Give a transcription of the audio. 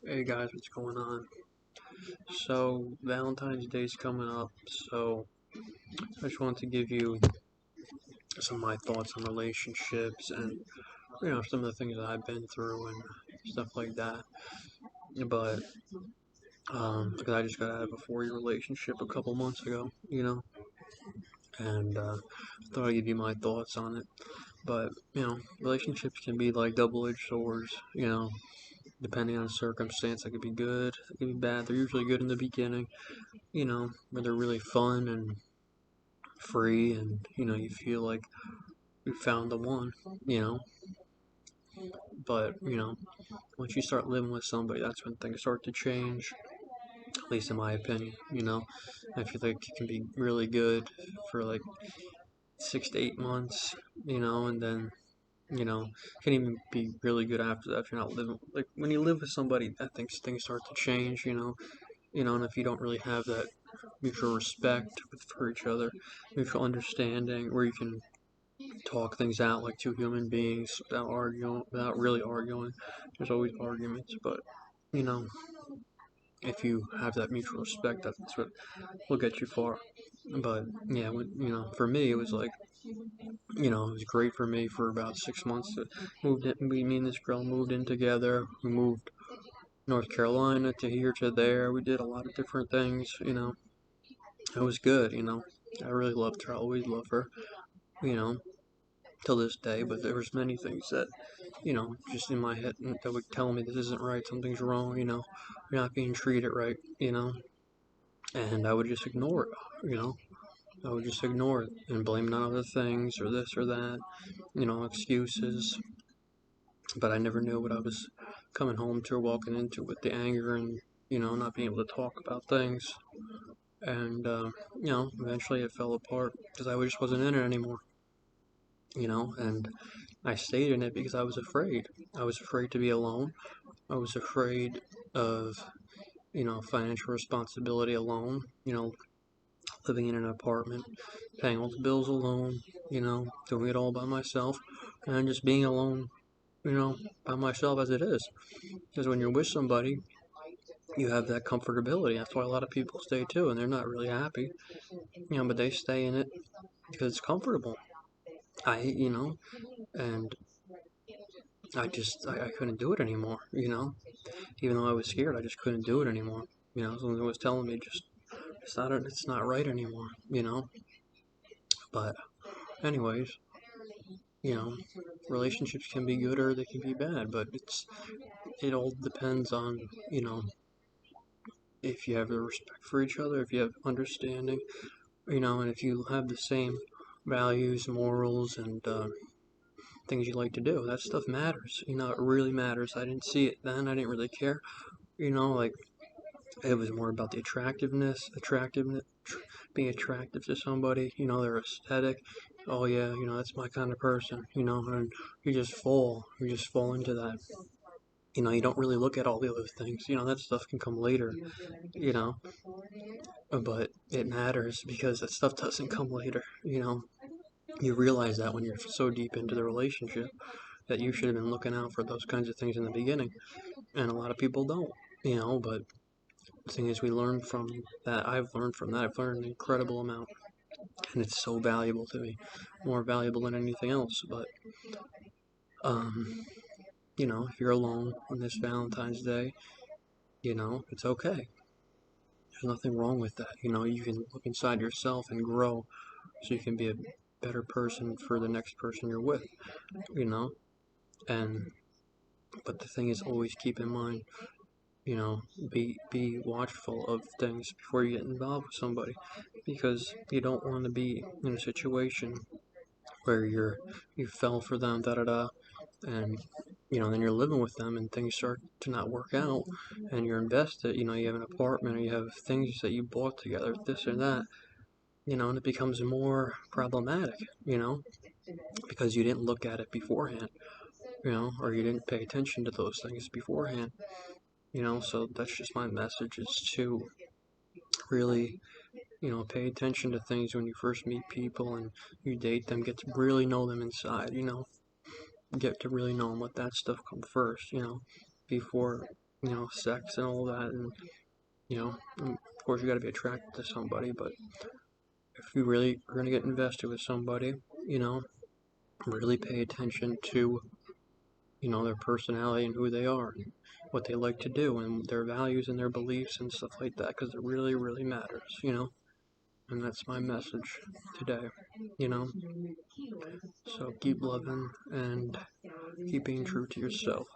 Hey guys, what's going on? So, Valentine's Day's coming up, so I just wanted to give you some of my thoughts on relationships and, some of the things that I've been through and stuff like that. But, because I just got out of a 4-year relationship a couple months ago, and I thought I'd give you my thoughts on it. But, relationships can be like double-edged swords, depending on the circumstance. They could be good, they could be bad. They're usually good in the beginning, where they're really fun and free and you feel like you found the one you know but once you start living with somebody, that's when things start to change, at least in my opinion. I feel like it can be really good for like 6 to 8 months, and then can even be really good after that if you're not living. Like when you live with somebody, I think things start to change, and if you don't really have that mutual respect for each other, mutual understanding, where you can talk things out like two human beings without arguing, without really arguing. There's always arguments, but you know, if you have that mutual respect, that's what will get you far. But yeah, for me, it was like, it was great for me for about 6 months. To moved in, me and this girl moved in together. We moved North Carolina to here to there. We did a lot of different things. It was good. I really loved her. I always love her. You know, till this day. But there was many things that just in my head that would tell me this isn't right, something's wrong, you're not being treated right, and I would just ignore it, I would just ignore it and blame it on other things or this or that, excuses. But I never knew what I was coming home to or walking into with the anger and, not being able to talk about things. And, eventually it fell apart because I just wasn't in it anymore, and I stayed in it because I was afraid. I was afraid to be alone. I was afraid of, financial responsibility alone, living in an apartment, paying all the bills alone, doing it all by myself, and just being alone, by myself as it is. Because when you're with somebody, you have that comfortability. That's why a lot of people stay too, and they're not really happy, but they stay in it because it's comfortable. And I couldn't do it anymore, even though I was scared, I just couldn't do it anymore. Someone was telling me just it's not right anymore, But anyways, you know, relationships can be good or they can be bad, but it all depends on, if you have the respect for each other, if you have understanding, and if you have the same values, morals, and things you like to do. That stuff matters. It really matters. I didn't see it then. I didn't really care. Like it was more about the attractiveness, being attractive to somebody, their aesthetic. Oh yeah, that's my kind of person, and you just fall into that. You don't really look at all the other things, that stuff can come later, you know, but it matters because that stuff doesn't come later, You realize that when you're so deep into the relationship that you should have been looking out for those kinds of things in the beginning, and a lot of people don't, but the thing is, we learn from that. I've learned an incredible amount, and it's so valuable to me, more valuable than anything else. But um, if you're alone on this Valentine's Day, it's okay. There's nothing wrong with that. You can look inside yourself and grow, so you can be a better person for the next person you're with. You know, and but the thing is, always keep in mind, you know, be watchful of things before you get involved with somebody, because you don't want to be in a situation where you fell for them, da da da, and then you're living with them and things start to not work out, and you're invested. You have an apartment or you have things that you bought together, this or that, and it becomes more problematic, because you didn't look at it beforehand, or you didn't pay attention to those things beforehand, so that's just my message, is to really, pay attention to things when you first meet people and you date them, get to really know them inside, get to really know them, let that stuff come first, before sex and all that, and of course you got to be attracted to somebody, but if you really are going to get invested with somebody, really pay attention to, their personality and who they are, and what they like to do, and their values and their beliefs and stuff like that, because it really, really matters. And that's my message today, you know. So keep loving and keep being true to yourself.